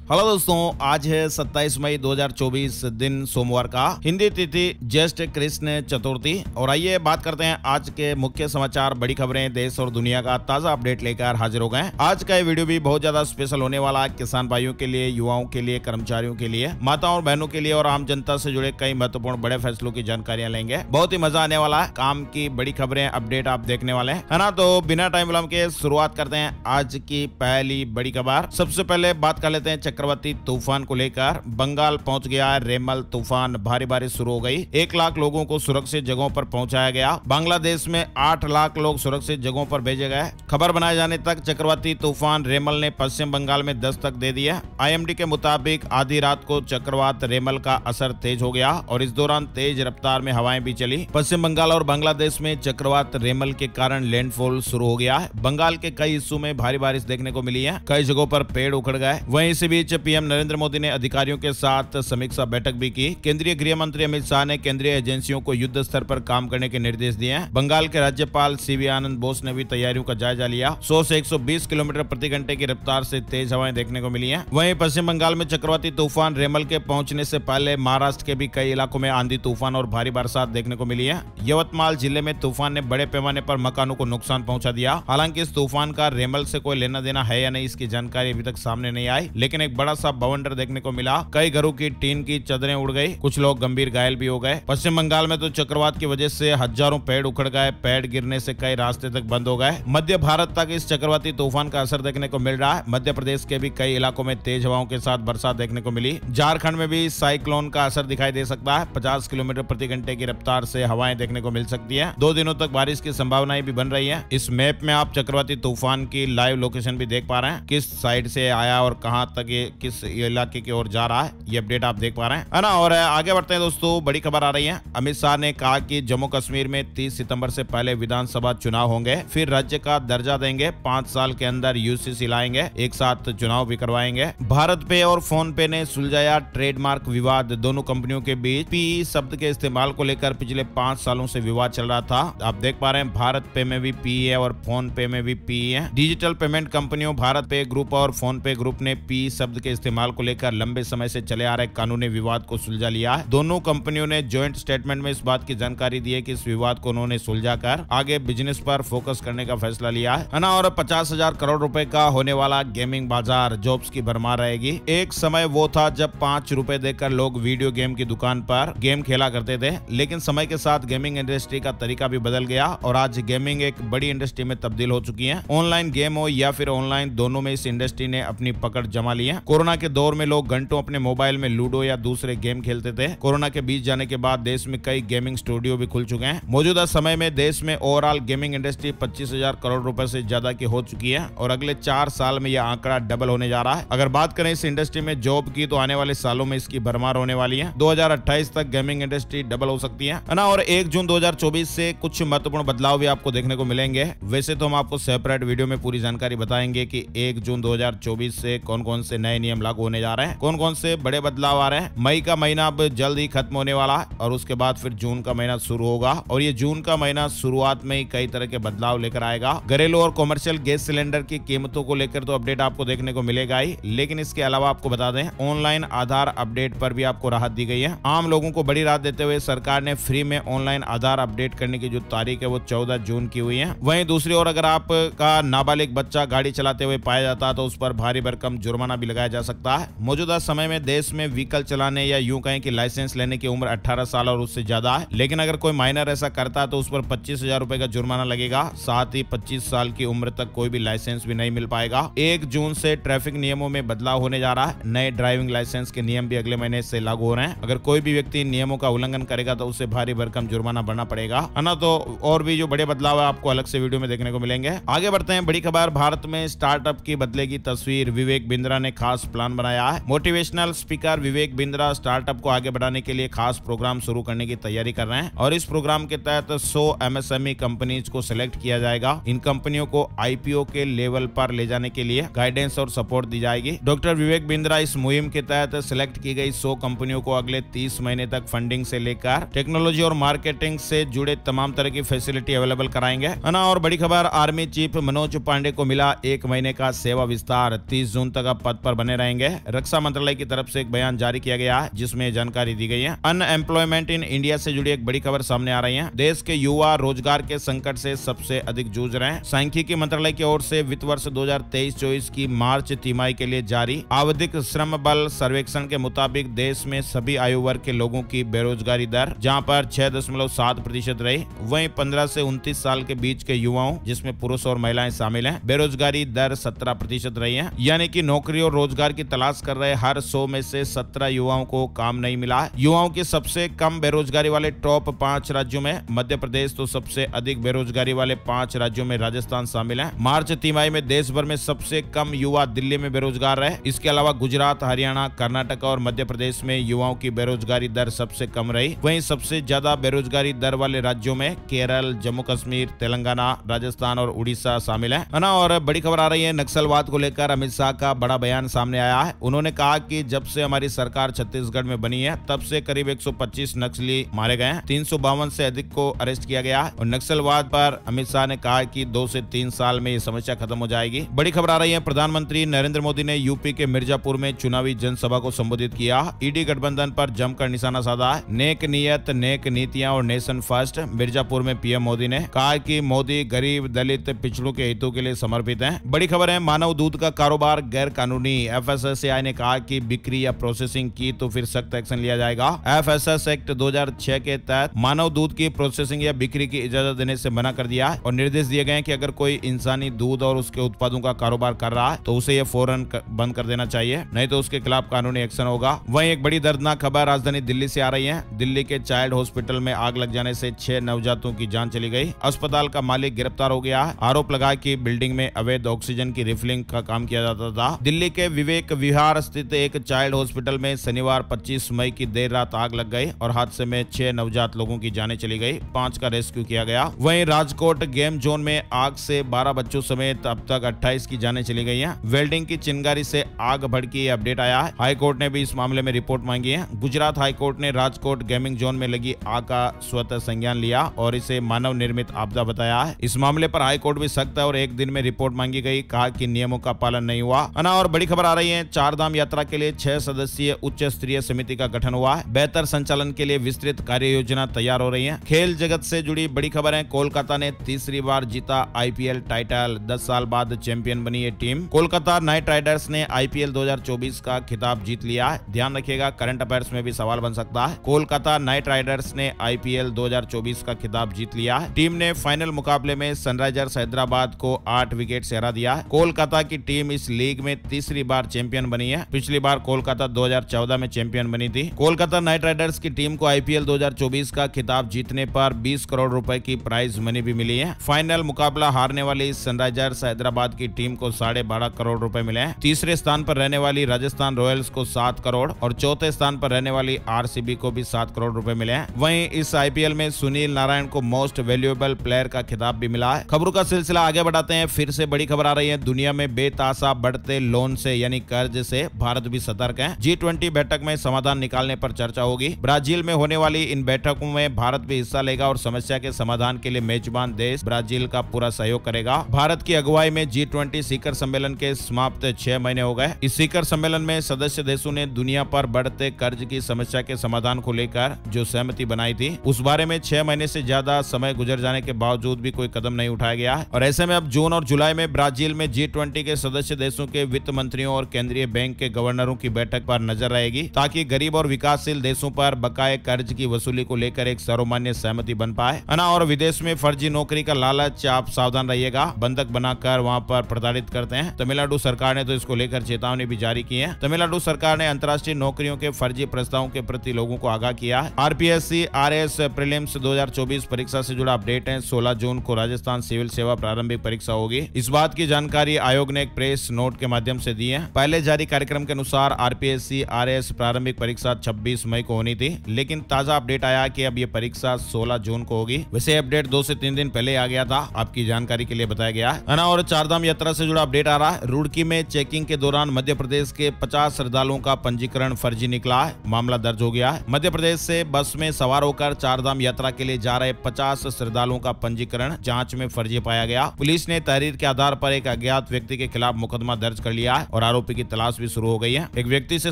Hello दोस्तों, आज है 27 मई 2024 दिन सोमवार का। हिंदी तिथि ज्येष्ठ कृष्ण चतुर्थी। और आइए बात करते हैं आज के मुख्य समाचार, बड़ी खबरें, देश और दुनिया का ताजा अपडेट लेकर हाजिर हो गए। आज का ये वीडियो भी बहुत ज्यादा स्पेशल होने वाला है। किसान भाइयों के लिए, युवाओं के लिए, कर्मचारियों के लिए, माताओं और बहनों के लिए और आम जनता से जुड़े कई महत्वपूर्ण बड़े फैसलों की जानकारियां लेंगे। बहुत ही मजा आने वाला है। काम की बड़ी खबरें, अपडेट आप देखने वाले हैं, है ना। तो बिना टाइम विलंब के शुरुआत करते हैं आज की पहली बड़ी खबर। सबसे पहले बात कर लेते हैं चक्रवाती तूफान को लेकर। बंगाल पहुंच गया है रेमल तूफान, भारी बारिश शुरू हो गई। 1 लाख लोगों को सुरक्षित जगहों पर पहुंचाया गया। बांग्लादेश में 8 लाख लोग सुरक्षित जगहों पर भेजे गए। खबर बनाए जाने तक चक्रवाती तूफान रेमल ने पश्चिम बंगाल में दस्तक दे दी है। आईएमडी के मुताबिक आधी रात को चक्रवात रेमल का असर तेज हो गया और इस दौरान तेज रफ्तार में हवाएं भी चली। पश्चिम बंगाल और बांग्लादेश में चक्रवात रेमल के कारण लैंडफॉल शुरू हो गया है। बंगाल के कई हिस्सों में भारी बारिश देखने को मिली है। कई जगहों पर पेड़ उखड़ गए। वहीं इसी बीच पीएम नरेंद्र मोदी ने अधिकारियों के साथ समीक्षा बैठक भी की। केंद्रीय गृह मंत्री अमित शाह ने केंद्रीय एजेंसियों को युद्ध स्तर पर काम करने के निर्देश दिए हैं। बंगाल के राज्यपाल सीवी आनंद बोस ने भी तैयारियों का जायजा लिया। 100 से 120 किलोमीटर प्रति घंटे की रफ्तार से तेज हवाएं देखने को मिली हैं। वहीं पश्चिम बंगाल में चक्रवाती तूफान रेमल के पहुंचने से पहले महाराष्ट्र के भी कई इलाकों में आंधी तूफान और भारी बरसात देखने को मिली है। यवतमाल जिले में तूफान ने बड़े पैमाने पर मकानों को नुकसान पहुंचा दिया। हालांकि इस तूफान का रेमल से कोई लेना देना है या नहीं, इसकी जानकारी अभी तक सामने नहीं आई, लेकिन एक बड़ा सा बवंडर देखने को मिला। कई घरों की टीन की चादरें उड़ गई। कुछ लोग गंभीर घायल भी हो गए। पश्चिम बंगाल में तो चक्रवात की वजह से हजारों पेड़ उखड़ गए। पेड़ गिरने से कई रास्ते तक बंद हो गए। मध्य भारत तक इस चक्रवाती तूफान का असर देखने को मिल रहा है। मध्य प्रदेश के भी कई इलाकों में तेज हवाओं के साथ बरसात देखने को मिली। झारखंड में भी साइक्लोन का असर दिखाई दे सकता है। 50 किलोमीटर प्रति घंटे की रफ्तार से हवाएं देखने को मिल सकती है। 2 दिनों तक बारिश की संभावनाएं भी बन रही है। इस मैप में आप चक्रवाती तूफान की लाइव लोकेशन भी देख पा रहे हैं, किस साइड से आया और कहां तक ये किस इलाके की ओर जा रहा है, ये अपडेट आप देख पा रहे हैं, है ना। और आगे बढ़ते हैं दोस्तों, बड़ी खबर आ रही है। अमित शाह ने कहा कि जम्मू कश्मीर में 30 सितंबर से पहले विधानसभा चुनाव होंगे, फिर राज्य का दर्जा देंगे, 5 साल के अंदर यूसीसी लाएंगे, एक साथ चुनाव भी करवाएंगे। भारत पे और फोन पे ने सुलझाया ट्रेडमार्क विवाद। दोनों कंपनियों के बीच पी शब्द के इस्तेमाल को लेकर पिछले 5 सालों से विवाद चल रहा था। आप देख पा रहे हैं, भारत पे में भी पी है और फोन पे में भी पी है। डिजिटल पेमेंट कंपनियों भारत पे ग्रुप और फोन पे ग्रुप ने पी शब्द के इस्तेमाल को लेकर लंबे समय से चले आ रहे कानूनी विवाद को सुलझा लिया है। दोनों कंपनियों ने जॉइंट स्टेटमेंट में इस बात की जानकारी दी है कि इस विवाद को उन्होंने सुलझाकर आगे बिजनेस पर फोकस करने का फैसला लिया है ना। और 50,000 करोड़ रुपए का होने वाला गेमिंग बाजार, जॉब्स की भरमार रहेगी। एक समय वो था जब 5 रुपए देकर लोग वीडियो गेम की दुकान पर गेम खेला करते थे, लेकिन समय के साथ गेमिंग इंडस्ट्री का तरीका भी बदल गया और आज गेमिंग एक बड़ी इंडस्ट्री में तब्दील हो चुकी है। ऑनलाइन गेम हो या फिर ऑनलाइन, दोनों में इस इंडस्ट्री ने अपनी पकड़ जमा ली है। कोरोना के दौर में लोग घंटों अपने मोबाइल में लूडो या दूसरे गेम खेलते थे। कोरोना के बीच जाने के बाद देश में कई गेमिंग स्टूडियो भी खुल चुके हैं। मौजूदा समय में देश में ओवरऑल गेमिंग इंडस्ट्री 25,000 करोड़ रुपए से ज्यादा की हो चुकी है और अगले 4 साल में यह आंकड़ा डबल होने जा रहा है। अगर बात करें इस इंडस्ट्री में जॉब की, तो आने वाले सालों में इसकी भरमार होने वाली है। 2028 तक गेमिंग इंडस्ट्री डबल हो सकती है ना। और 1 जून 2024 से कुछ महत्वपूर्ण बदलाव भी आपको देखने को मिलेंगे। वैसे तो हम आपको सेपरेट वीडियो में पूरी जानकारी बताएंगे कि 1 जून 2024 से कौन कौन से नए नियम लागू होने जा रहे हैं, कौन कौन से बड़े बदलाव आ रहे हैं। मई का महीना अब जल्द ही खत्म होने वाला है और उसके बाद फिर जून का महीना शुरू होगा और ये जून का महीना शुरुआत में ही कई तरह के बदलाव लेकर आएगा। घरेलू और कॉमर्शियल गैस सिलेंडर की कीमतों को लेकर तो अपडेट आपको देखने को मिलेगा ही, लेकिन इसके अलावा आपको बता दें, ऑनलाइन आधार अपडेट पर भी आपको राहत दी गई है। आम लोगों को बड़ी राहत देते हुए सरकार ने फ्री में ऑनलाइन आधार अपडेट करने की जो तारीख है वो 14 जून की हुई है। वहीं दूसरी ओर अगर आपका नाबालिग बच्चा गाड़ी चलाते हुए पाया जाता है तो उस पर भारी भरकम जुर्माना भी लगाया जा सकता है। मौजूदा समय में देश में व्हीकल चलाने या यूं कहें कि लाइसेंस लेने की उम्र 18 साल और उससे ज्यादा है, लेकिन अगर कोई माइनर ऐसा करता है तो उस पर 25,000 रुपए का जुर्माना लगेगा। साथ ही 25 साल की उम्र तक कोई भी लाइसेंस भी नहीं मिल पाएगा। 1 जून से ट्रैफिक नियमों में बदलाव होने जा रहा है। नए ड्राइविंग लाइसेंस के नियम भी अगले महीने से लागू हो रहे हैं। अगर कोई भी व्यक्ति नियमों का उल्लंघन करेगा तो उसे भारी भरकम जुर्माना भरना पड़ेगा, है ना। तो और भी जो बड़े बदलाव है आपको अलग से वीडियो में देखने को मिलेंगे। आगे बढ़ते हैं, बड़ी खबर, भारत में स्टार्टअप की बदलेगी तस्वीर। विवेक बिंद्रा ने खास प्लान बनाया है। Motivational speaker Vivek Bindra startup को आगे बढ़ाने के लिए खास प्रोग्राम शुरू करने की तैयारी कर रहे हैं और इस प्रोग्राम के तहत 100 एमएसएमई कंपनीज को सिलेक्ट किया जाएगा। इन कंपनियों को आईपीओ के लेवल पर ले जाने के लिए गाइडेंस और सपोर्ट दी जाएगी। डॉक्टर विवेक बिंद्रा इस मुहिम के तहत सिलेक्ट की गई 100 कंपनियों को अगले 30 महीने तक फंडिंग से लेकर टेक्नोलॉजी और मार्केटिंग से जुड़े तमाम तरह की फैसिलिटी अवेलेबल कराएंगे, है ना। और बड़ी खबर, आर्मी चीफ मनोज पांडे को मिला 1 महीने का सेवा विस्तार। 30 जून तक अब पद पर बने रहेंगे। रक्षा मंत्रालय की तरफ से एक बयान जारी किया गया है जिसमें जानकारी दी गई है। अनएम्प्लॉयमेंट इन इंडिया से जुड़ी एक बड़ी खबर सामने आ रही है। देश के युवा रोजगार के संकट से सबसे अधिक जूझ रहे हैं। सांख्यिकी मंत्रालय की ओर से वित्त वर्ष 2023-24 की मार्च तिमाही के लिए जारी आवधिक श्रम बल सर्वेक्षण के मुताबिक देश में सभी आयु वर्ग के लोगों की बेरोजगारी दर जहां पर 6.7% रही, वहीं 15 से 29 साल के बीच के युवाओं जिसमें पुरुष और महिलाएं शामिल हैं, बेरोजगारी दर 17% रही है। यानी कि नौकरी और रोजगार की तलाश कर रहे हर 100 में से 17 युवाओं को काम नहीं मिला है। युवाओं की सबसे कम बेरोजगारी वाले टॉप 5 राज्यों में मध्य प्रदेश तो सबसे अधिक बेरोजगारी वाले 5 राज्यों में राजस्थान शामिल है। मार्च तिमाही में देश भर में सबसे कम युवा दिल्ली में बेरोजगार रहे। इसके अलावा गुजरात, हरियाणा, कर्नाटक और मध्य प्रदेश में युवाओं की बेरोजगारी दर सबसे कम रही। वहीं सबसे ज्यादा बेरोजगारी दर वाले राज्यों में केरल, जम्मू कश्मीर, तेलंगाना, राजस्थान और उड़ीसा शामिल है ना। और बड़ी खबर आ रही है नक्सलवाद को लेकर अमित शाह का बड़ा बयान सामने आया है। उन्होंने कहा कि जब से हमारी सरकार छत्तीसगढ़ में बनी है तब से करीब 125 नक्सली मारे गए हैं, 352 से अधिक को अरेस्ट किया गया है। और नक्सलवाद पर अमित शाह ने कहा कि 2 से 3 साल में ये समस्या खत्म हो जाएगी। बड़ी खबर आ रही है प्रधानमंत्री नरेंद्र मोदी ने यूपी के मिर्जापुर में चुनावी जनसभा को संबोधित किया। ईडी गठबंधन पर जमकर निशाना साधा है। नेक नियत, नेक नीतियां और नेशन फर्स्ट। मिर्जापुर में पीएम मोदी ने कहा कि मोदी गरीब, दलित, पिछड़ों के हितों के लिए समर्पित हैं। बड़ी खबर है मानव दूध का कारोबार गैर कानूनी। एफएसएसएआई ने कहा कि बिक्री या प्रोसेसिंग की तो फिर सख्त एक्शन लिया जाएगा। एफएसएस एक्ट 2006 के तहत मानव दूध की प्रोसेसिंग या बिक्री की इजाजत देने से मना कर दिया है और निर्देश दिए गए हैं कि अगर कोई इंसानी दूध और उसके उत्पादों का कारोबार कर रहा है तो उसे यह फौरन बंद कर देना चाहिए, नहीं तो उसके खिलाफ कानूनी एक्शन होगा। वहीं एक बड़ी दर्दनाक खबर राजधानी दिल्ली से आ रही है। दिल्ली के चाइल्ड हॉस्पिटल में आग लग जाने से 6 नवजातों की जान चली गई। अस्पताल का मालिक गिरफ्तार हो गया है। आरोप लगा कि बिल्डिंग में अवैध ऑक्सीजन की रिफिलिंग का काम किया जाता था। दिल्ली के विवेक विहार स्थित एक चाइल्ड हॉस्पिटल में शनिवार 25 मई की देर रात आग लग गई और हादसे में 6 नवजात लोगों की जानें चली गई, 5 का रेस्क्यू किया गया। वहीं राजकोट गेम जोन में आग से 12 बच्चों समेत अब तक 28 की जानें चली गई हैं। वेल्डिंग की चिंगारी से आग भड़की अपडेट आया है। हाईकोर्ट ने भी इस मामले में रिपोर्ट मांगी है। गुजरात हाईकोर्ट ने राजकोट गेमिंग जोन में लगी आग का स्वतः संज्ञान लिया और इसे मानव निर्मित आपदा बताया है। इस मामले पर हाईकोर्ट भी सख्त है और एक दिन में रिपोर्ट मांगी गई, कहा कि नियमों का पालन नहीं हुआ। और बड़ी खबर आ रही है 4 धाम यात्रा के लिए 6 सदस्यीय उच्च स्तरीय समिति का गठन हुआ है। बेहतर संचालन के लिए विस्तृत कार्य योजना तैयार हो रही है। खेल जगत से जुड़ी बड़ी खबर है। कोलकाता ने तीसरी बार जीता आईपीएल टाइटल। 10 साल बाद चैंपियन बनी ये टीम। कोलकाता नाइट राइडर्स ने आईपीएल 2024 का खिताब जीत लिया है। ध्यान रखिएगा, करंट अफेयर्स में भी सवाल बन सकता है। कोलकाता नाइट राइडर्स ने आईपीएल 2024 का खिताब जीत लिया है। टीम ने फाइनल मुकाबले में सनराइजर्स हैदराबाद को 8 विकेट से हरा दिया है। कोलकाता की टीम इस लीग में तीसरी बार चैंपियन बनी है। पिछली बार कोलकाता 2014 में चैंपियन बनी थी। कोलकाता नाइट राइडर्स की टीम को आईपीएल 2024 का खिताब जीतने पर 20 करोड़ रुपए की प्राइज मनी भी मिली है। फाइनल मुकाबला हारने वाली सनराइजर्स हैदराबाद की टीम को 12.5 करोड़ रुपए मिले हैं। तीसरे स्थान पर रहने वाली राजस्थान रॉयल्स को 7 करोड़ और चौथे स्थान पर रहने वाली आरसीबी को भी 7 करोड़ रुपए मिले हैं। वहीं इस आईपीएल में सुनील नारायण को मोस्ट वैल्यूएबल प्लेयर का खिताब भी मिला है। खबरों का सिलसिला आगे बढ़ाते हैं। फिर से बड़ी खबर आ रही है। दुनिया में बेतासा बढ़ते लोन से यानी कर्ज से भारत भी सतर्क है। G20 बैठक में समाधान निकालने पर चर्चा होगी। ब्राजील में होने वाली इन बैठकों में भारत भी हिस्सा लेगा और समस्या के समाधान के लिए मेजबान देश ब्राजील का पूरा सहयोग करेगा। भारत की अगुवाई में G20 शिखर सम्मेलन के समाप्त 6 महीने हो गए। इस शिखर सम्मेलन में सदस्य देशों ने दुनिया पर बढ़ते कर्ज की समस्या के समाधान को लेकर जो सहमति बनाई थी, उस बारे में 6 महीने से ज्यादा समय गुजर जाने के बावजूद भी कोई कदम नहीं उठाया गया और ऐसे में अब जून और जुलाई में ब्राजील में G20 के सदस्य देशों के वित्त मंत्रियों और केंद्रीय बैंक के गवर्नरों की बैठक पर नजर रहेगी, ताकि गरीब और विकासशील देशों पर बकाये कर्ज की वसूली को लेकर एक सर्वमान्य सहमति बन पाए। और विदेश में फर्जी नौकरी का लालच, आप सावधान रहिएगा, बंधक बनाकर वहां पर प्रताड़ित करते हैं। तमिलनाडु सरकार ने तो इसको लेकर चेतावनी भी जारी की है। तमिलनाडु सरकार ने अंतर्राष्ट्रीय नौकरियों के फर्जी प्रस्तावों के प्रति लोगों को आगाह किया है। आरपीएससी आरएस प्रीलिम्स 2024 परीक्षा से जुड़ा अपडेट है। 16 जून को राजस्थान सिविल सेवा प्रारंभिक परीक्षा होगी। इस बात की जानकारी आयोग ने एक प्रेस नोट के माध्यम से दी है। पहले जारी कार्यक्रम के अनुसार आरपीएससी आरएस प्रारंभिक परीक्षा 26 मई को होनी थी, लेकिन ताजा अपडेट आया कि अब ये परीक्षा 16 जून को होगी। वैसे अपडेट 2 से 3 दिन पहले आ गया था, आपकी जानकारी के लिए बताया गया है ना। और चारधाम यात्रा से जुड़ा अपडेट आ रहा है। रुड़की में चेकिंग के दौरान मध्य प्रदेश के 50 श्रद्धालुओं का पंजीकरण फर्जी निकला है। मामला दर्ज हो गया है। मध्य प्रदेश से बस में सवार होकर चारधाम यात्रा के लिए जा रहे 50 श्रद्धालुओं का पंजीकरण जांच में फर्जी पाया गया। पुलिस ने तहरीर के आधार पर एक अज्ञात व्यक्ति के खिलाफ मुकदमा दर्ज कर लिया है और आरोपी की तलाश भी शुरू हो गई है। एक व्यक्ति से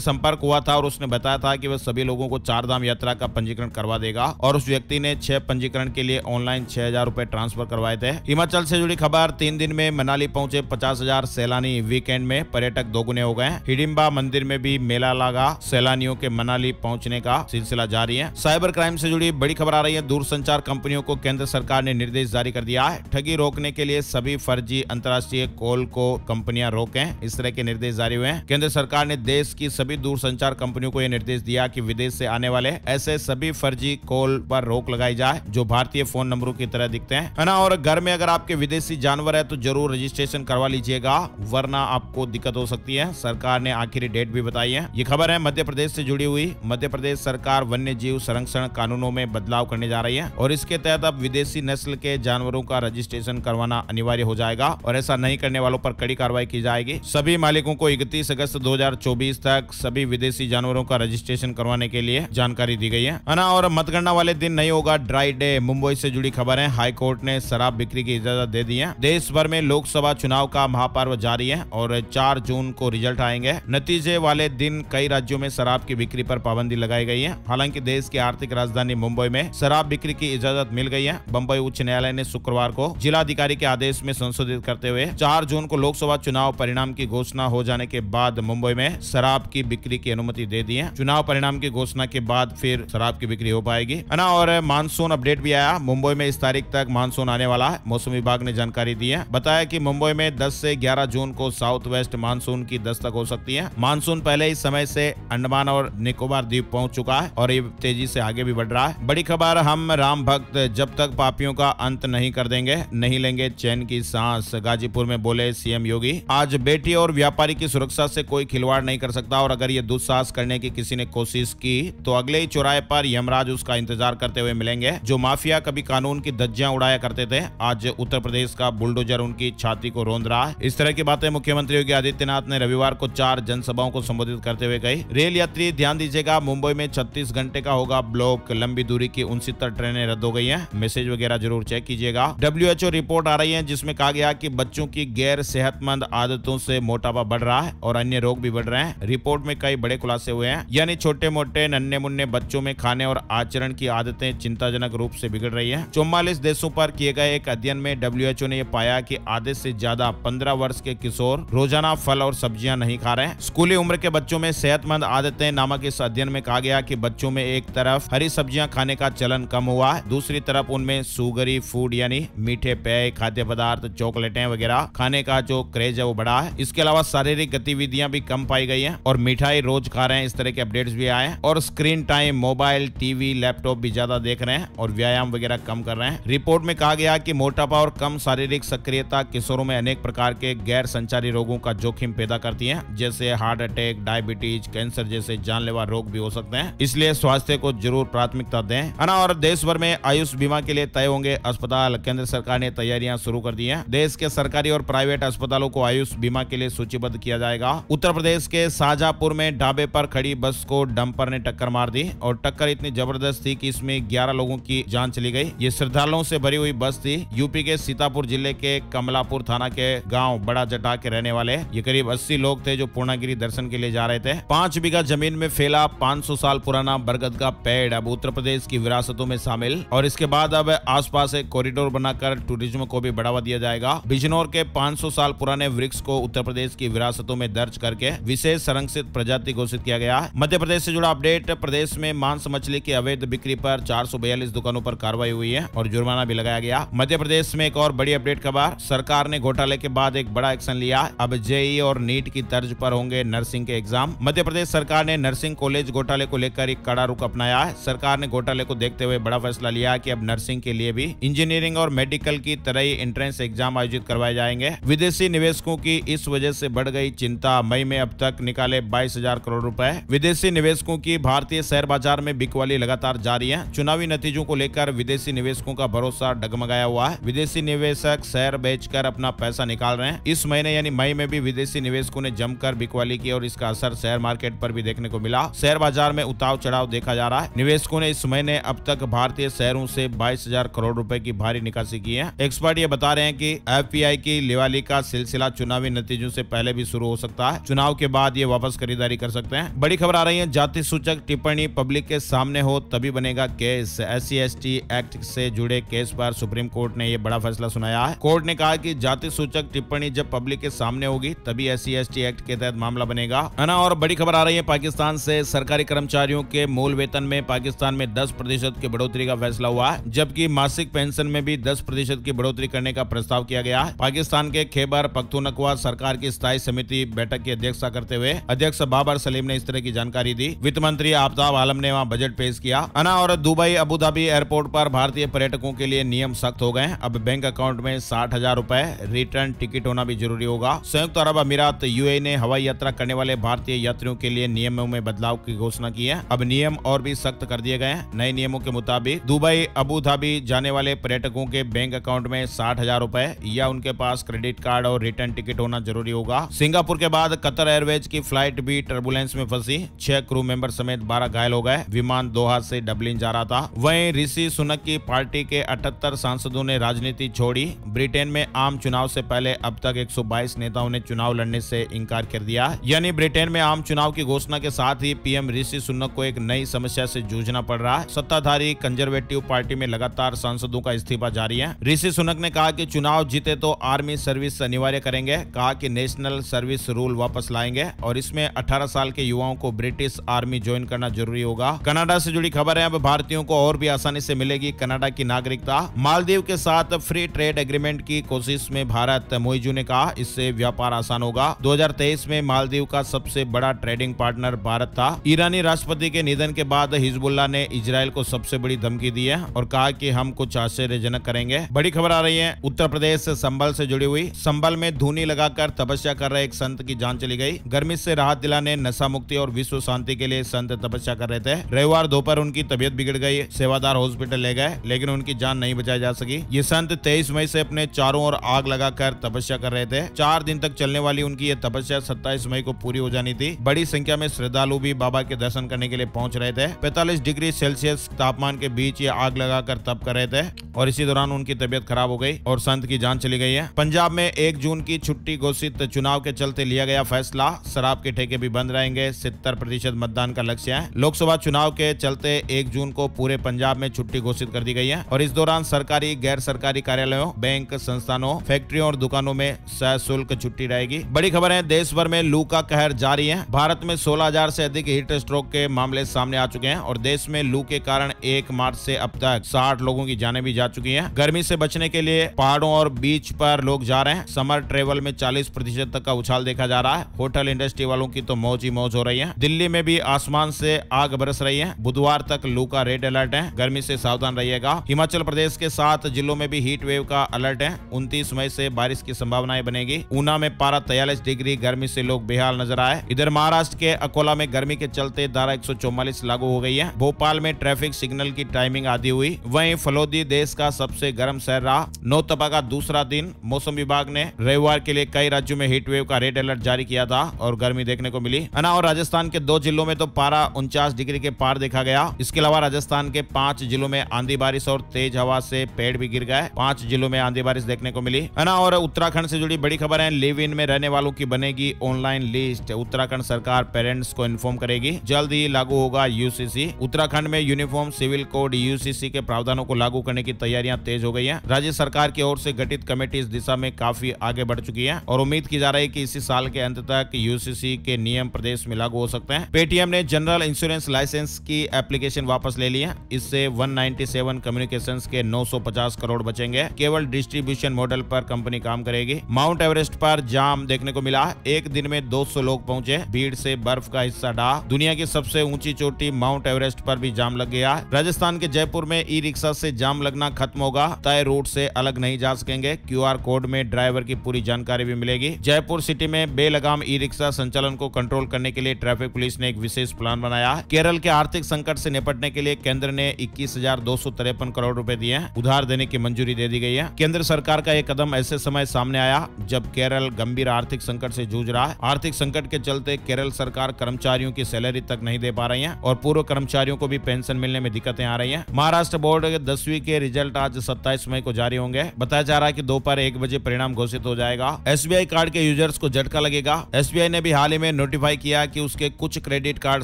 संपर्क हुआ था और उसने बताया था कि वह सभी लोगों को 4 धाम यात्रा का पंजीकरण करवा देगा और उस व्यक्ति ने 6 पंजीकरण के लिए ऑनलाइन 6,000 रुपए ट्रांसफर करवाए थे। हिमाचल से जुड़ी खबर, 3 दिन में मनाली पहुंचे 50,000 सैलानी, वीकेंड में पर्यटक दोगुने हो गए। हिडिंबा मंदिर में भी मेला लगा, सैलानियों के मनाली पहुंचने का सिलसिला जारी है। साइबर क्राइम से जुड़ी बड़ी खबर आ रही है। दूरसंचार कंपनियों को केंद्र सरकार ने निर्देश जारी कर दिया है। ठगी रोकने के लिए सभी फर्जी अंतर्राष्ट्रीय कॉल को कंपनियां रोकें, इस तरह के निर्देश जारी हुए हैं। केंद्र सरकार ने देश की सभी दूरसंचार कंपनियों को यह निर्देश दिया कि विदेश से आने वाले ऐसे सभी फर्जी कॉल पर रोक लगाई जाए जो भारतीय फोन नंबरों की तरह दिखते हैं, है ना। और घर में अगर आपके विदेशी जानवर है तो जरूर रजिस्ट्रेशन करवा लीजिएगा, वरना आपको दिक्कत हो सकती है। सरकार ने आखिरी डेट भी बताई है। ये खबर है मध्य प्रदेश से जुड़ी हुई। मध्य प्रदेश सरकार वन्य जीव संरक्षण कानूनों में बदलाव करने जा रही है और इसके तहत अब विदेशी नस्ल के जानवरों का रजिस्ट्रेशन करवाना अनिवार्य हो जाएगा और ऐसा नहीं करने वालों पर कड़ी कार्रवाई की जाएगी। सभी मालिकों को 31 अगस्त 2024 तक सभी विदेशी जानवरों का रजिस्ट्रेशन करवाने के लिए जानकारी दी गई है ना। और मतगणना वाले दिन नहीं होगा ड्राई डे। मुंबई से जुड़ी खबर है। हाई कोर्ट ने शराब बिक्री की इजाजत दे दी है। देश भर में लोकसभा चुनाव का महापर्व जारी है और 4 जून को रिजल्ट आएंगे। नतीजे वाले दिन कई राज्यों में शराब की बिक्री पर पाबंदी लगाई गई है। हालांकि देश की आर्थिक राजधानी मुंबई में शराब बिक्री की इजाजत मिल गई है। बंबई उच्च न्यायालय ने शुक्रवार को जिलाधिकारी के आदेश में संशोधित करते हुए 4 जून को लोकसभा चुनाव परिणाम की घोषणा हो जाने के बाद मुंबई में शराब की बिक्री की अनुमति दे दी है। चुनाव परिणाम की घोषणा के बाद फिर शराब की बिक्री हो पाएगी, है ना। और मानसून अपडेट भी आया। मुंबई में इस तारीख तक मानसून आने वाला है। मौसम विभाग ने जानकारी दी है। बताया कि मुंबई में 10 से 11 जून को साउथ वेस्ट मानसून की दस्तक हो सकती है। मानसून पहले ही समय से अंडमान और निकोबार द्वीप पहुंच चुका है और ये तेजी से आगे भी बढ़ रहा है। बड़ी खबर, हम राम भक्त जब तक पापियों का अंत नहीं कर देंगे नहीं लेंगे चैन की सांस, गाजीपुर में बोले सीएम योगी। आज बेटी और व्यापारी की सुरक्षा से कोई खिलवाड़ नहीं कर सकता और अगर ये दुस्साहस करने की किसी ने कोशिश की तो अगले ही चौराहे पर यमराज उसका इंतजार करते हुए मिलेंगे। जो माफिया कभी कानून की धज्जियां उड़ाया करते थे, आज उत्तर प्रदेश का बुलडोजर उनकी छाती को रौंद रहा है। इस तरह की बातें मुख्यमंत्री योगी आदित्यनाथ ने रविवार को 4 जनसभाओं को संबोधित करते हुए कही। रेल यात्री ध्यान दीजिएगा, मुंबई में 36 घंटे का होगा ब्लॉक। लंबी दूरी की 69 ट्रेनें रद्द हो गई हैं। मैसेज वगैरह जरूर चेक कीजिएगा। WHO रिपोर्ट आ रही है जिसमें कहा गया कि बच्चों की गैर सेहतमंद आदतों से मोटापा बढ़ रहा है और अन्य रोग भी बढ़ रहे हैं। रिपोर्ट में कई बड़े खुलासे हुए हैं, यानी छोटे मोटे नन्हे मुन्ने बच्चों में खाने और आचरण की आदतें चिंताजनक रूप से बिगड़ रही हैं। 44 देशों पर किए गए एक अध्ययन में WHO ने यह पाया कि आधे से ज्यादा 15 वर्ष के किशोर रोजाना फल और सब्जियां नहीं खा रहे हैं। स्कूली उम्र के बच्चों में सेहतमंद आदतें नामक इस अध्ययन में कहा गया कि बच्चों में एक तरफ हरी सब्जियां खाने का चलन कम हुआ है, दूसरी तरफ उनमें सुगरी फूड यानी मीठे पेय, खाद्य पदार्थ, चॉकलेटें वगैरह खाने का जो क्रेज है वो बढ़ा है। इसके अलावा शारीरिक गतिविधियां भी कम पाई गई हैं और मिठाई रोज खा रहे हैं। इस तरह के अपडेट्स भी आए हैं और screen time, mobile, TV, laptop भी ज्यादा देख रहे हैं और व्यायाम वगैरह कम कर रहे हैं। रिपोर्ट में कहा गया कि मोटापा और कम शारीरिक सक्रियता किशोरों में अनेक प्रकार के गैर संचारी रोगों का जोखिम पैदा करती है, जैसे हार्ट अटैक, डायबिटीज, कैंसर जैसे जानलेवा रोग भी हो सकते हैं। इसलिए स्वास्थ्य को जरूर प्राथमिकता दें, है ना। और देश भर में आयुष बीमा के लिए तय होंगे अस्पताल। केंद्र सरकार ने तैयारियां शुरू कर दी हैं। देश के सरकारी और प्राइवेट अस्पतालों को आयुष बीमा के लिए सूचीबद्ध किया जाएगा। उत्तर प्रदेश के शाहजहांपुर में ढाबे पर खड़ी बस को डंपर ने टक्कर मार दी और टक्कर इतनी जबरदस्त थी कि इसमें 11 लोगों की जान चली गई। ये श्रद्धालुओं से भरी हुई बस थी। यूपी के सीतापुर जिले के कमलापुर थाना के गांव बड़ा जटा के रहने वाले ये करीब 80 लोग थे जो पूर्णागिरी दर्शन के लिए जा रहे थे। 5 बीघा जमीन में फैला 500 साल पुराना बरगद का पेड़ अब उत्तर प्रदेश की विरासतों में शामिल और इसके बाद अब आसपास एक कॉरिडोर बनाकर टूरिज्म को भी बढ़ावा दिया जाएगा। बिजनौर के 500 साल पुराने वृक्ष को उत्तर प्रदेश की विरासतों में दर्ज करके विशेष संरक्षित प्रजाति घोषित किया गया है। मध्य प्रदेश से जुड़ा अपडेट, प्रदेश में मांस मछली की अवैध बिक्री पर 442 दुकानों पर कार्रवाई हुई है और जुर्माना भी लगाया गया। मध्य प्रदेश में एक और बड़ी अपडेट खबर, सरकार ने घोटाले के बाद एक बड़ा एक्शन लिया। अब जेईई और नीट की तर्ज पर होंगे नर्सिंग के एग्जाम। मध्य प्रदेश सरकार ने नर्सिंग कॉलेज घोटाले को लेकर एक कड़ा रुख अपनाया है। सरकार ने घोटाले को देखते हुए बड़ा फैसला लिया कि अब नर्सिंग के लिए भी इंजीनियरिंग और मेडिकल की तरह ही एंट्रेंस एग्जाम आयोजित करवाए जाएंगे। विदेशी निवेशकों की इस वजह से बढ़ गई चिंता। मई में अब तक निकाले 22,000 करोड़ रुपए। विदेशी निवेशकों की भारतीय शेयर बाजार में बिकवाली लगातार जारी है। चुनावी नतीजों को लेकर विदेशी निवेशकों का भरोसा डगमगाया हुआ है। विदेशी निवेशक शेयर बेचकर अपना पैसा निकाल रहे हैं। इस महीने यानी मई में भी विदेशी निवेशकों ने जमकर बिकवाली की और इसका असर शेयर मार्केट पर भी देखने को मिला। शेयर बाजार में उतार चढ़ाव देखा जा रहा है। निवेशकों ने इस महीने अब तक भारतीय शेयरों से 22,000 करोड़ रुपए की भारी निकासी की है। एक्सपर्ट ये बता रहे हैं कि एफपीआई की लिवाली का सिलसिला चुनावी नतीजों से पहले भी शुरू हो सकता है। चुनाव के बाद ये वापस खरीदारी कर सकते हैं। बड़ी खबर आ रही है, जाति सूचक टिप्पणी पब्लिक के सामने हो तभी बनेगा केस। SC/ST एक्ट से जुड़े केस पर सुप्रीम कोर्ट ने ये बड़ा फैसला सुनाया है। कोर्ट ने कहा कि जाति सूचक टिप्पणी जब पब्लिक के सामने होगी तभी SC/ST एक्ट के तहत मामला बनेगा, है ना। और बड़ी खबर आ रही है पाकिस्तान से, सरकारी कर्मचारियों के मूल वेतन में पाकिस्तान में 10% की बढ़ोतरी का फैसला हुआ है, जबकि मासिक पेंशन में भी 10% की बढ़ोतरी करने का प्रस्ताव किया गया है। पाकिस्तान के खैबर पख्तूनख्वा सरकार की स्थायी समिति बैठक की अध्यक्षता करते हुए अध्यक्ष बाबर सलीम ने इस तरह की जानकारी दी। वित्त मंत्री आफ्ताब आलम ने वहां बजट पेश किया, है ना। और दुबई अबू धाबी एयरपोर्ट पर भारतीय पर्यटकों के लिए नियम सख्त हो गए। अब बैंक अकाउंट में 60,000 रुपए रिटर्न टिकट होना भी जरूरी होगा। संयुक्त अरब अमीरात UAE ने हवाई यात्रा करने वाले भारतीय यात्रियों के लिए नियमों में बदलाव की घोषणा की है। अब नियम और भी सख्त कर दिए गए हैं। नए नियमों के मुताबिक दुबई अबू धाबी जाने वाले पर्यटकों के बैंक अकाउंट में 60,000 रुपए या उनके पास क्रेडिट कार्ड और रिटर्न टिकट होना जरूरी होगा। सिंगापुर के बाद कतर एयरवेज की फ्लाइट भी टर्बुलेंस में फंसी, 6 क्रू मेंबर समेत 12 घायल हो गए। विमान दोहा से डबलिन जा रहा था। वहीं ऋषि सुनक की पार्टी के 78 सांसदों ने राजनीति छोड़ी। ब्रिटेन में आम चुनाव से पहले अब तक 122 नेताओं ने चुनाव लड़ने से इनकार कर दिया। यानी ब्रिटेन में आम चुनाव की घोषणा के साथ ही PM ऋषि सुनक को एक नई समस्या से जूझना पड़ रहा है। सत्ताधारी कंजर्वेटिव पार्टी में लगातार सांसदों का इस्तीफा जारी है। ऋषि सुनक ने कहा कि चुनाव जीते तो आर्मी सर्विस अनिवार्य करेंगे, कहा कि नेशनल सर्विस रूल वापस लाएंगे और इसमें 18 साल के युवाओं को ब्रिटिश आर्मी ज्वाइन करना जरूरी होगा। कनाडा से जुड़ी खबर है, अब भारतीयों को और भी आसानी से मिलेगी कनाडा की नागरिकता। मालदीव के साथ फ्री ट्रेड एग्रीमेंट की कोशिश में भारत, मोइजू ने कहा, इससे व्यापार आसान होगा। 2023 में मालदीव का सबसे बड़ा ट्रेडिंग पार्टनर भारत था। ईरानी राष्ट्रपति के निधन के बाद हिजबुल्लाह ने इजराइल को सबसे बड़ी धमकी दी है और कहा कि हम कुछ आश्चर्यजनक करेंगे। बड़ी खबर आ रही है उत्तर प्रदेश से संभल से जुड़ी हुई। संभल में धूनी लगाकर तपस्या कर रहे एक संत की जान चली गई। गर्मी से राहत दिलाने, नशा मुक्ति और विश्व शांति के लिए संत तपस्या कर रहे थे। रविवार दोपहर उनकी तबीयत बिगड़ गई, सेवादार हॉस्पिटल ले गए लेकिन उनकी जान नहीं बचाई जा सकी। ये संत 23 मई से अपने चारों ओर आग लगाकर तपस्या कर रहे थे। 4 दिन तक चलने वाली उनकी ये तपस्या 27 मई को पूरी हो जानी थी। बड़ी संख्या में श्रद्धालु भी बाबा के दर्शन करने के लिए पहुंच रहे थे। 45 डिग्री सेल्सियस तापमान के बीच ये आग लगाकर तप कर रहे थे और इसी दौरान उनकी तबीयत खराब हो गई और संत की जान चली गई है। पंजाब में 1 जून की छुट्टी घोषित, चुनाव के चलते लिया गया फैसला। शराब के ठेके भी बंद रहेंगे। 70% मतदान का लक्ष्य है। लोकसभा चुनाव के चलते 1 जून को पूरे पंजाब में छुट्टी घोषित कर दी गई है और इस दौरान सरकारी, गैर सरकारी कार्यालयों, बैंक, संस्थानों, फैक्ट्रियों और दुकानों में सशुल्क छुट्टी रहेगी। बड़ी खबर है, देश भर में लू का कहर जारी है। भारत में 16,000 से अधिक हीट स्ट्रोक के मामले सामने आ चुके हैं और देश में लू के कारण 1 मार्च से अब तक 60 लोगों की जानें भी जा चुकी हैं। गर्मी से बचने के लिए पहाड़ों और बीच पर लोग जा रहे हैं। समर ट्रेवल में 40% तक का उछाल देखा जा रहा है। होटल इंडस्ट्री वालों की तो मौज ही मौज हो रही है। दिल्ली में भी आसमान से आग बरस रही है। बुधवार तक लू का रेड अलर्ट है, गर्मी से सावधान रहिएगा। हिमाचल प्रदेश के 7 जिलों में भी हीट वेव का अलर्ट है। 29 मई से बारिश की संभावनाएं बनेगी। ऊना में पारा 43 डिग्री, गर्मी से लोग बेहाल नजर आए। इधर महाराष्ट्र के अकोला में गर्मी के चलते धारा 144 लागू हो गई है। भोपाल में ट्रैफिक सिग्नल की टाइमिंग आधी हुई। वहीं फलोदी देश का सबसे गर्म शहर रहा। नौतपा का दूसरा दिन। मौसम विभाग ने रविवार के लिए कई राज्यों में हीट वेव का रेड अलर्ट जारी किया था और गर्मी देखने को मिली। और राजस्थान के 2 जिलों में तो पारा 49 डिग्री के पार देखा गया। इसके अलावा राजस्थान के 5 जिलों में आंधी बारिश और तेज हवा से पेड़ भी गिर गए। 5 जिलों में आंधी बारिश देखने को मिली। और उत्तराखंड से जुड़ी बड़ी खबर है, लिव इन में रहने वालों की बनेगी ऑनलाइन लिस्ट। उत्तराखंड सरकार पेरेंट्स को इन्फॉर्म करेगी। जल्द ही लागू होगा UCC। उत्तराखंड में यूनिफॉर्म सिविल कोड UCC के प्रावधानों को लागू करने की तैयारियां तेज हो गई हैं। राज्य सरकार की ओर से गठित कमेटी इस दिशा में काफी आगे बढ़ चुकी है और उम्मीद की जा रही है कि इसी साल के अंत तक UCC के नियम प्रदेश में लागू हो सकते हैं। पेटीएम ने जनरल इंश्योरेंस लाइसेंस की एप्लीकेशन वापस ले ली है। इससे 197 कम्युनिकेशंस के 950 करोड़ बचेंगे। केवल डिस्ट्रीब्यूशन मॉडल पर कंपनी काम करेगी। माउंट एवरेस्ट पर जाम देखने को मिला। एक दिन में 200 लोग पहुंचे। भीड़ से बर्फ का हिस्सा ढहा। दुनिया की सबसे ऊंची चोटी माउंट एवरेस्ट पर भी जाम लग गया। राजस्थान के जयपुर में ई रिक्शा से जाम लगना खत्म होगा। तय रूट से अलग नहीं जा सकेंगे। QR कोड में ड्राइवर की पूरी जानकारी भी मिलेगी। जयपुर सिटी में बेलगाम ई रिक्शा संचालन को कंट्रोल करने के लिए ट्रैफिक पुलिस ने एक विशेष प्लान बनाया। केरल के आर्थिक संकट से निपटने के लिए केंद्र ने 21,253 करोड़ रुपए दिए हैं। उधार देने की मंजूरी दे दी गई है। केंद्र सरकार का यह कदम ऐसे समय सामने आया जब केरल गंभीर आर्थिक संकट से जूझ रहा है। आर्थिक संकट के चलते केरल सरकार कर्मचारियों की सैलरी तक नहीं दे पा रही है और पूर्व कर्मचारियों को भी पेंशन मिलने में दिक्कतें आ रही हैं। महाराष्ट्र बोर्ड 10वीं के रिजल्ट आज 27 मई को जारी होंगे। बताया जा रहा है कि दोपहर 1 बजे परिणाम घोषित हो जाएगा। SBI कार्ड के यूजर्स को झटका लगेगा। SBI ने भी हाल ही में नोटिफाई किया कि उसके कुछ क्रेडिट कार्ड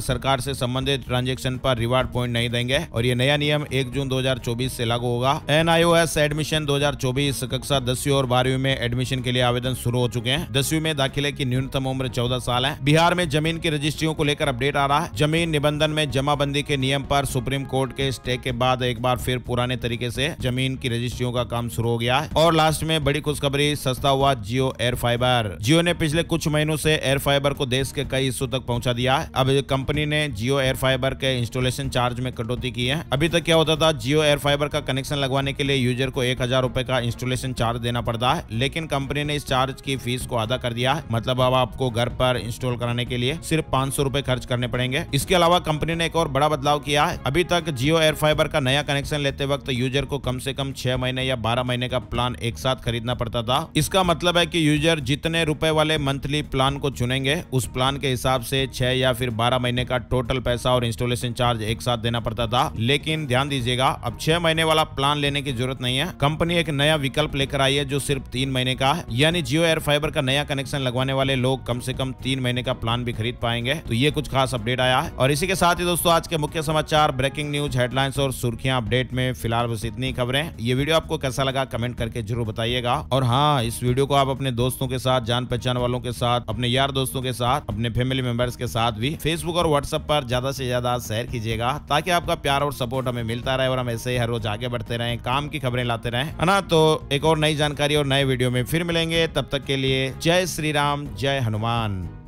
सरकार से संबंधित ट्रांजैक्शन पर रिवार्ड पॉइंट नहीं देंगे और ये नया नियम 1 जून 2024 से लागू होगा। NIOS एडमिशन 2024 कक्षा 10वीं और 12वीं में एडमिशन के लिए आवेदन शुरू हो चुके हैं। 10वीं में दाखिले की न्यूनतम उम्र 14 साल है। बिहार में जमीन की रजिस्ट्रियों को लेकर अपडेट आ रहा है। जमीन निबंधन में जमाबंदी के नियम पर सुप्रीम कोर्ट के स्टे के बाद एक बार फिर पुराने तरीके से जमीन की रजिस्ट्रियों का काम शुरू हो गया है। और लास्ट में बड़ी खुशखबरी, सस्ता हुआ जियो एयर फाइबर। जियो ने पिछले कुछ महीनों से एयर फाइबर को देश के कई हिस्सों तक पहुंचा दिया है। अब कंपनी ने जियो एयर फाइबर के इंस्टॉलेशन चार्ज में कटौती की है। अभी तक क्या होता था, जियो एयर फाइबर का कनेक्शन लगवाने के लिए यूजर को 1000 रुपए का इंस्टॉलेशन चार्ज देना पड़ता है, लेकिन कंपनी ने इस चार्ज की फीस को आधा कर दिया है। मतलब अब आपको घर पर इंस्टॉल कराने के लिए सिर्फ 500 रुपए खर्च करने पड़ेंगे। इसके अलावा कंपनी ने एक और बड़ा बदलाव किया है। अभी तक जियो एयर फाइबर का नया कनेक्शन लेते वक्त यूजर को कम से कम 6 महीने या 12 महीने का प्लान एक साथ खरीदना पड़ता था। इसका मतलब है कि यूजर जितने रुपए वाले मंथली प्लान को चुनेंगे उस प्लान के हिसाब से 6 या फिर 12 महीने का टोटल पैसा और इंस्टॉलेशन चार्ज एक साथ देना पड़ता था। लेकिन ध्यान दीजिएगा, अब 6 महीने वाला प्लान लेने की जरूरत नहीं है। कंपनी एक नया विकल्प लेकर आई है जो सिर्फ 3 महीने का है। यानी जियो एयर फाइबर का नया कनेक्शन लगवाने वाले लोग कम से कम 3 महीने का प्लान भी खरीद पाएंगे। तो ये कुछ खास अपडेट आया है। और इसी के साथ ही दोस्तों आज के मुख्य समाचार, ब्रेकिंग न्यूज, हेडलाइंस और सुर्खियां अपडेट में फिलहाल बस इतनी खबरें। ये वीडियो आपको कैसा लगा कमेंट करके जरूर बताइएगा। और हाँ, इस वीडियो को आप अपने दोस्तों के साथ, जान पहचान वालों के साथ, अपने यार दोस्तों के साथ, अपने फैमिली मेंबर्स के साथ भी फेसबुक और व्हाट्सएप पर ज्यादा से ज्यादा शेयर कीजिएगा, ताकि आपका प्यार और सपोर्ट हमें मिलता रहे और हम ऐसे ही हर रोज आगे बढ़ते रहें, काम की खबरें लाते रहें, है ना। तो एक और नई जानकारी और नए वीडियो में फिर मिलेंगे। तब तक के लिए जय श्री राम, जय हनुमान।